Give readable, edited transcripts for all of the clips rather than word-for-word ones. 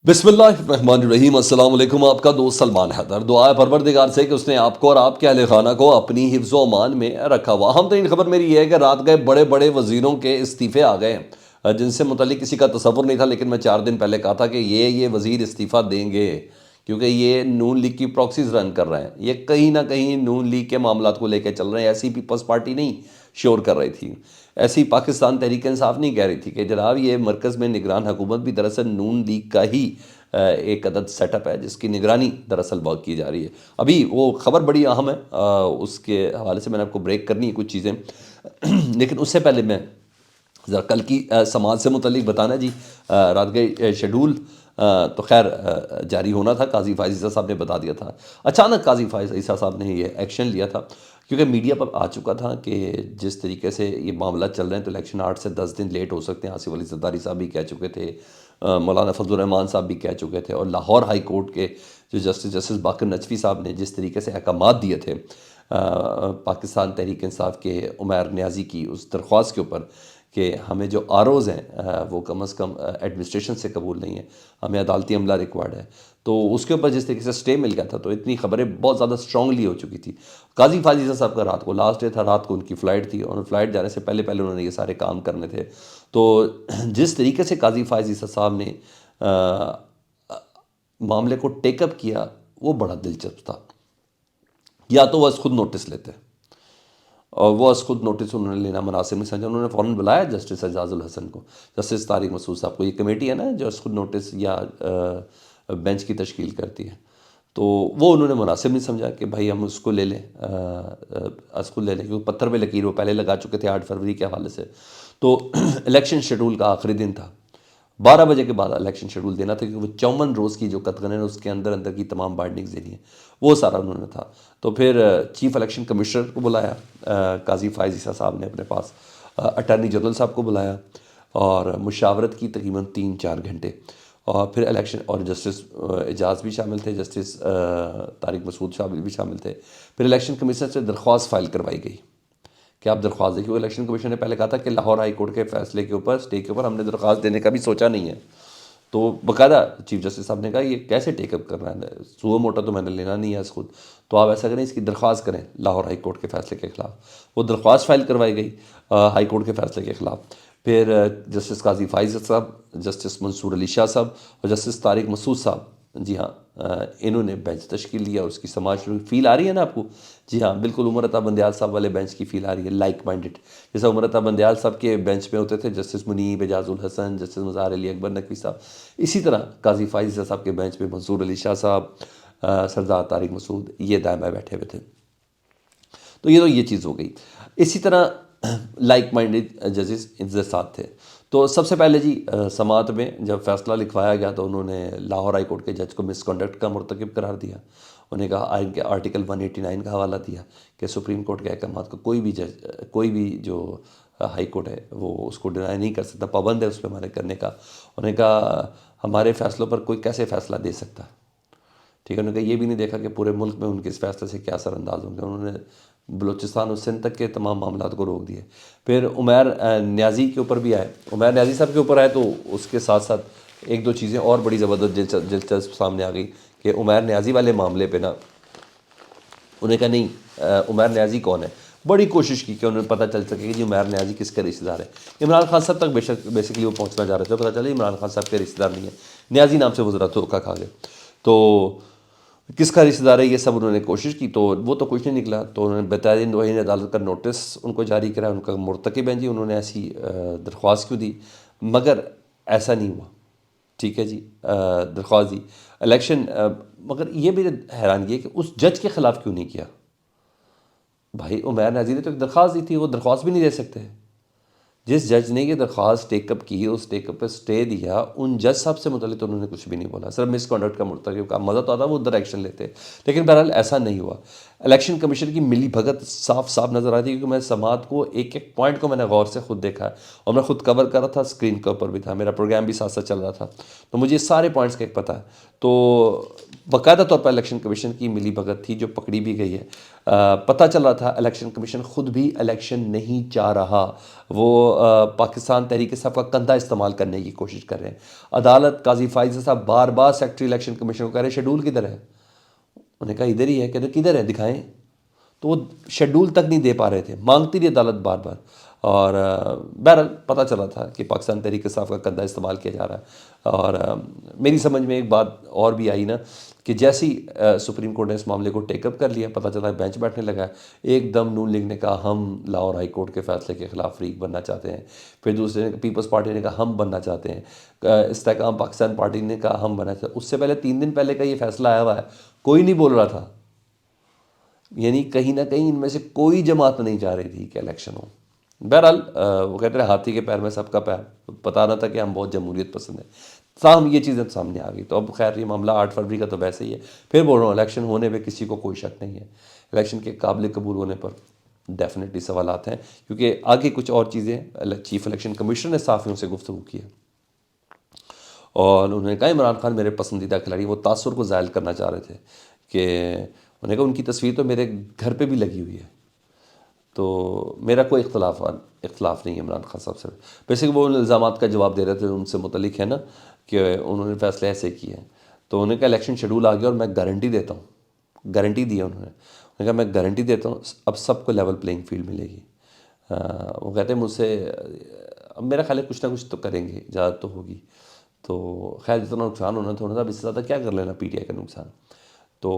बिस्मिल्लाहिर्रहमानिर्रहीम। अस्सलाम वालेकुम। आपका दोस्त सलमान हैदर। दुआ है परवरदिगार से कि उसने आपको और आपके अहल खाना को अपनी हिफ्ज़ व अमान में रखा हुआ। हम तरीन खबर मेरी ये है कि रात गए बड़े बड़े वज़ीरों के इस्तीफ़े आ गए हैं, जिनसे मुतल्लिक किसी का तसव्वुर नहीं था, लेकिन मैं 4 दिन पहले कहा था कि ये वज़ीर इस्तीफ़ा देंगे, क्योंकि ये नून लीग की प्रॉक्सीज रन कर रहे हैं। ये कहीं ना कहीं नून लीग के मामलात को लेकर चल रहे हैं। ऐसी पीपल्स पार्टी नहीं शोर कर रही थी, ऐसी पाकिस्तान तहरीक इंसाफ नहीं कह रही थी कि जनाब ये मरकज़ में निगरान हुकूमत भी दरअसल नून लीग का ही एक अदद सेटअप है, जिसकी निगरानी दरअसल वर्क की जा रही है। अभी वो खबर बड़ी अहम है, उसके हवाले से मैंने आपको ब्रेक करनी है कुछ चीज़ें लेकिन उससे पहले मैं ज़रा कल की समाज से मुतल्लिक बताना जी। रात गए शेड्यूल तो खैर जारी होना था, काजी फायज़ ईसा साहब ने बता दिया था। अचानक काजी फायज़ ईसा साहब ने ये एक्शन लिया था, क्योंकि मीडिया पर आ चुका था कि जिस तरीके से ये मामला चल रहे हैं तो इलेक्शन 8 से 10 दिन लेट हो सकते हैं। आसिफ अली जरदारी साहब भी कह चुके थे, मौलाना फजल रहमान साहब भी कह चुके थे, और लाहौर हाई कोर्ट के जो जस्टिस बाकर नजफी साहब ने जिस तरीके से अहकामात दिए थे पाकिस्तान तहरीक इंसाफ के उमैर न्याजी की उस दरख्वास्त के ऊपर कि हमें जो आरओज़ हैं वो कम अज़ कम एडमिनिस्ट्रेशन से कबूल नहीं है, हमें अदालती अमला रिक्वायर्ड है, तो उसके ऊपर जिस तरीके से स्टे मिल गया था तो इतनी खबरें बहुत ज़्यादा स्ट्रांगली हो चुकी थी। काजी फायज़ ईसा साहब का रात को लास्ट डे था, रात को उनकी फ़्लाइट थी, और फ़्लाइट जाने से पहले पहले उन्होंने ये सारे काम करने थे। तो जिस तरीके से काजी फायज़ ईसा साहब ने मामले को टेकअप किया वो बड़ा दिलचस्प था। या तो वह खुद नोटिस लेते, और वो खुद नोटिस उन्होंने लेना मुनासिब नहीं समझा। उन्होंने फ़ौरन बुलाया जस्टिस एजाजुल हसन को, जस्टिस तारिक मसूद साहब को। ये कमेटी है ना जो खुद नोटिस या बेंच की तश्कील करती है, तो वो उन्होंने मुनासिब नहीं समझा कि भाई हम उसको ले लें, उसको ले लें, क्योंकि पत्थर पे लकीर वो पहले लगा चुके थे 8 फरवरी के हवाले से। तो इलेक्शन शेड्यूल का आखिरी दिन था, 12 बजे के बाद इलेक्शन शेड्यूल देना था, क्योंकि वो 54 रोज़ की जो कतगन उसके अंदर अंदर की तमाम बाइंडिंग्स देनी है, वो सारा उन्होंने था। तो फिर चीफ़ इलेक्शन कमिश्नर को बुलाया, काजी फायज़ ईसा साहब ने अपने पास, अटॉर्नी जनरल साहब को बुलाया, और मुशावरत की तकरीबन 3-4 घंटे, और फिर इलेक्शन, और जस्टिस एजाज भी शामिल थे, जस्टिस तारिक मसूद साहब भी शामिल थे। फिर इलेक्शन कमीशन से दरख्वास्त फ़ाइल करवाई गई कि आप दरख्वास्त देखिए। इलेक्शन कमीशन ने पहले कहा था कि लाहौर हाई कोर्ट के फैसले के ऊपर, स्टे के ऊपर हमने दरख्वास्त देने का भी सोचा नहीं है। तो बाकायदा चीफ जस्टिस साहब ने कहा ये कैसे टेकअप करना है, सुबह मोटा तो मैंने लेना नहीं है इस खुद, तो आप ऐसा करें इसकी दरख्वास्त करें लाहौर हाई कोर्ट के फैसले के ख़िलाफ़। वो दरख्वास्त फ़ाइल करवाई गई हाई कोर्ट के फैसले के ख़िलाफ़। फिर जस्टिस काजी फायज़ साहब, जस्टिस मंसूर अली शाह साहब और जस्टिस तारिक मसूद साहब, जी हाँ, इन्होंने बेंच तश्कील दिया, उसकी समाज शुरू। फ़ील आ रही है ना आपको? जी हाँ, बिल्कुल उमर अता बंदयाल साहब वाले बेंच की फ़ील आ रही है, लाइक माइंडेड। जैसा उमर अता बंदयाल साहब के बेंच में होते थे जस्टिस मुनीब, एजाजुल हसन, जस्टिस मज़ार अली अकबर नकवी साहब, इसी तरह काजी फायज़ साहब के बेंच में मंसूर अली शाह साहब, सरदार तारिक मसूद, ये दाएँ बाएँ बैठे हुए थे। तो ये चीज़ हो गई। इसी तरह लाइक माइंडेड जजेस इनके साथ थे। तो सबसे पहले जी समाअत में जब फैसला लिखवाया गया तो उन्होंने लाहौर हाई कोर्ट के जज को मिसकंडक्ट का मुर्तकिब करार दिया। उन्हें कहा आइन के आर्टिकल 189 का हवाला दिया कि सुप्रीम कोर्ट के अहकामात को कोई भी जज, कोई भी जो हाई कोर्ट है वो उसको डिनाई नहीं कर सकता, पाबंद है उस पर हमारे करने का। उन्हें कहा हमारे फैसलों पर कोई कैसे फ़ैसला दे सकता, ठीक है। उन्होंने कहा ये भी नहीं देखा कि पूरे मुल्क में उनके इस फैसले से क्या असर अंदाज होंगे। उन्होंने बलूचिस्तान और सिंध तक के तमाम मामला को रोक दिए। फिर उमैर न्याजी के ऊपर भी आए, उमैर न्याजी साहब के ऊपर आए, तो उसके साथ साथ एक दो चीज़ें और बड़ी ज़बरदस्त दिलचस्प सामने आ गई कि उमैर न्याजी वाले मामले पे ना उन्हें कहा नहीं उमैर न्याजी कौन है। बड़ी कोशिश की कि उन्हें पता चल सके कि जी उमैर न्याजी किसके रिश्तेदार है। इमरान खान साहब तक बेसिकली वो पहुँचना चाह रहे थे, पता चला इमरान खान साहब के रिश्तेदार नहीं है, न्याजी नाम से वो ज़रा धोखा खा गए। तो किसका रिश्तेदार है ये सब उन्होंने कोशिश की, तो वो तो कुछ नहीं निकला। तो उन्होंने बेतारीन वही अदालत का नोटिस उनको जारी करा, उनका मुर्तकिब हैं जी, उन्होंने ऐसी दरख्वास्त क्यों दी, मगर ऐसा नहीं हुआ, ठीक है जी। दरख्वास्त दी इलेक्शन, मगर ये भी हैरानगी है कि उस जज के ख़िलाफ़ क्यों नहीं किया। भाई उमैर नाज़ी ने तो एक दरख्वास्त दी थी, वो दरख्वास्त भी नहीं दे सकते। जिस जज ने ये दरख्वास्त टेकअप की, उस टेकअप पर स्टे दिया, उन जज साहब से मुतल्लिक़ तो उन्होंने कुछ भी नहीं बोला, सिर्फ मिसकंडक्ट का मुर्तकिब का। मज़ा तो आता वो उधर एक्शन लेते, लेकिन बहरहाल ऐसा नहीं हुआ। इलेक्शन कमीशन की मिली भगत साफ साफ नज़र आती है, क्योंकि मैं समात को एक एक पॉइंट को मैंने गौर से खुद देखा है, और मैं खुद कवर कर रहा था, स्क्रीन के ऊपर भी था, मेरा प्रोग्राम भी साथ साथ चल रहा था, तो मुझे सारे पॉइंट्स का एक पता है। تو باقاعدہ طور پر الیکشن کمیشن کی ملی بھگت تھی جو پکڑی بھی گئی ہے۔ پتہ چل رہا تھا الیکشن کمیشن خود بھی الیکشن نہیں چاہ رہا، وہ پاکستان تحریک انصاف کا کندھا استعمال کرنے کی کوشش کر رہے ہیں۔ عدالت قاضی فائز صاحب بار بار سیکرٹری الیکشن کمیشن کو کہہ رہے ہیں شیڈول کدھر ہے؟ انہوں نے کہا ادھر ہی ہے، کہتے کدھر ہے دکھائیں، تو وہ شیڈول تک نہیں دے پا رہے تھے، مانگتی رہی عدالت بار بار۔ اور بہرحال پتہ چلا تھا کہ پاکستان تحریک انصاف کا کندھا استعمال کیا جا رہا ہے۔ اور میری سمجھ میں ایک بات اور بھی آئی نا کہ جیسی سپریم کورٹ نے اس معاملے کو ٹیک اپ کر لیا، پتہ چلا بینچ بیٹھنے لگا ہے، ایک دم نون لیگ نے کہا ہم لاہور ہائی کورٹ کے فیصلے کے خلاف فریق بننا چاہتے ہیں، پھر دوسرے نے پیپلز پارٹی نے کہا ہم بننا چاہتے ہیں، استحکام پاکستان پارٹی نے کہا ہم بننا چاہتے ہیں۔ اس سے پہلے 3 دن پہلے کا یہ فیصلہ آیا ہوا ہے، کوئی نہیں بول رہا تھا، یعنی کہیں نہ کہیں ان میں سے کوئی جماعت نہیں چاہ رہی تھی کہ الیکشن ہو۔ بہرحال وہ کہتے ہیں ہاتھی کے پیر میں سب کا پیر، پتا نہ تھا کہ ہم بہت جمہوریت پسند ہیں، تاہم یہ چیزیں سامنے آ گئی۔ تو اب خیر یہ معاملہ 8 فروری کا تو ویسے ہی ہے، پھر بول رہا ہوں الیکشن ہونے پہ کسی کو کوئی شک نہیں ہے، الیکشن کے قابل قبول ہونے پر ڈیفینیٹلی سوالات ہیں، کیونکہ آگے کچھ اور چیزیں چیف الیکشن کمیشنر نے صحافیوں سے گفتگو کی ہے، اور انہوں نے کہا عمران خان میرے پسندیدہ کھلاڑی، وہ تاثر کو زائل کرنا چاہ رہے تھے کہ انہوں نے کہا ان کی تصویر تو میرے گھر پہ بھی لگی ہوئی ہے۔ تو میرا کوئی اختلاف نہیں ہے عمران خان صاحب سے، ویسے کہ وہ ان الزامات کا جواب دے رہے تھے ان سے متعلق ہے نا کہ انہوں نے فیصلے ایسے کیے ہیں، تو انہوں نے کہا الیکشن شیڈول آ گیا اور میں گارنٹی دیتا ہوں، گارنٹی دی ہے انہوں نے کہا میں گارنٹی دیتا ہوں اب سب کو لیول پلینگ فیلڈ ملے گی۔ وہ کہتے ہیں مجھ سے اب میرا خیال ہے کچھ نہ کچھ تو کریں گے، اجازت تو ہوگی، تو خیر جتنا نقصان ہونا تھا اب اس سے زیادہ کیا کر لینا پی ٹی آئی کا نقصان، تو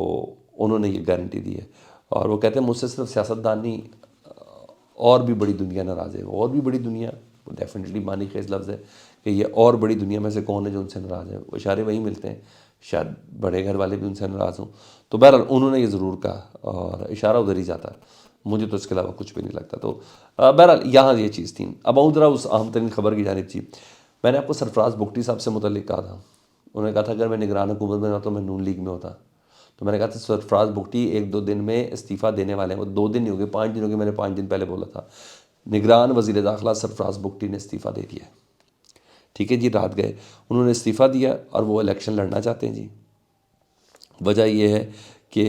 انہوں نے یہ گارنٹی دی ہے۔ اور وہ کہتے ہیں مجھ سے صرف سیاستدان نہیں، اور بھی بڑی دنیا ناراض ہے، اور بھی بڑی دنیا ڈیفینیٹلی معنی خیز لفظ ہے کہ یہ اور بڑی دنیا میں سے کون ہے جو ان سے ناراض ہے، وہ اشارے وہی ملتے ہیں، شاید بڑے گھر والے بھی ان سے ناراض ہوں، تو بہرحال انہوں نے یہ ضرور کہا اور اشارہ ادھر ہی جاتا ہے، مجھے تو اس کے علاوہ کچھ بھی نہیں لگتا۔ تو بہرحال یہاں یہ چیز تھی۔ اب آؤں ذرا اس اہم ترین خبر کی جانب تھی، میں نے آپ کو سرفراز بگٹی صاحب سے متعلق کہا تھا، انہوں نے کہا تھا اگر میں نگران حکومت میں نہ تو میں نون لیگ میں ہوتا، تو میں نے کہا تھا سرفراز بگٹی 1-2 دن میں استعفیٰ دینے والے ہیں، وہ 2 دن نہیں ہو گئے 5 دن ہو گئے، میں نے 5 دن پہلے بولا تھا، نگران وزیر داخلہ سرفراز بگٹی نے استعفیٰ دے دیا ہے، ٹھیک ہے جی، رات گئے انہوں نے استعفیٰ دیا اور وہ الیکشن لڑنا چاہتے ہیں جی۔ وجہ یہ ہے کہ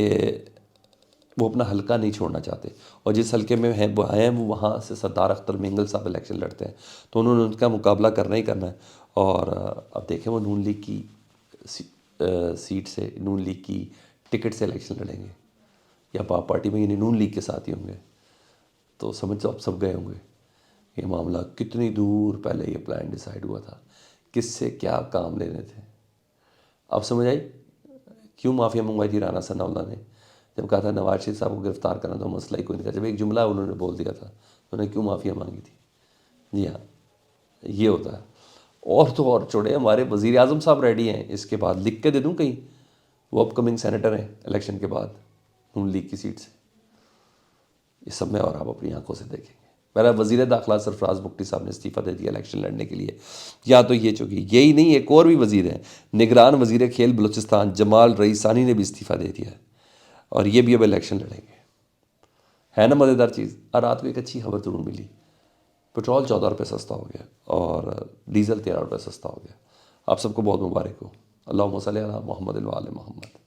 وہ اپنا حلقہ نہیں چھوڑنا چاہتے، اور جس حلقے میں ہیں وہ آئے ہیں وہ وہاں سے سردار اختر مینگل صاحب الیکشن لڑتے ہیں، تو انہوں نے ان کا مقابلہ کرنا ہی کرنا ہے، اور اب دیکھیں وہ نون لیگ کی سیٹ سے، نون لیگ کی ٹکٹ سے الیکشن لڑیں گے یا پاپ پارٹی میں، یعنی نون لیگ کے ساتھ ہی ہوں گے، تو سمجھو اب سب گئے ہوں گے یہ معاملہ کتنی دور پہلے یہ پلان ڈیسائیڈ ہوا تھا، کس سے کیا کام لینے تھے۔ اب سمجھ آئی کیوں معافیا منگوائی تھی رانا ثناء اللہ نے، جب کہا تھا نواز شریف صاحب کو گرفتار کرنا تو مسئلہ ہی کوئی نہیں تھا، جب ایک جملہ انہوں نے بول دیا تھا انہوں نے کیوں معافیا مانگی تھی۔ جی ہاں یہ ہوتا ہے۔ اور تو اور چھوڑے ہمارے وزیر اعظم صاحب ریڈی ہیں، اس کے بعد لکھ کے دے دوں کہیں، وہ اپ کمنگ سینیٹر ہیں الیکشن کے بعد نون لیگ کی سیٹ سے، یہ سب میں اور آپ اپنی آنکھوں سے دیکھیں گے۔ میرا وزیر داخلہ سرفراز بگٹی صاحب نے استعفیٰ دے دیا الیکشن لڑنے کے لیے، یا تو یہ چونکہ یہی نہیں ایک اور بھی وزیر ہیں، نگران وزیر کھیل بلوچستان جمال رئیسانی نے بھی استعفیٰ دے دیا ہے، اور یہ بھی اب الیکشن لڑیں گے۔ ہے نا مزیدار چیز۔ اور رات کو ایک اچھی خبر ضرور ملی، پٹرول 14 روپے سستا ہو گیا اور ڈیزل 13 روپے سستا ہو گیا، آپ سب کو بہت مبارک ہو۔ اللہم صلی علی محمد و آل محمد۔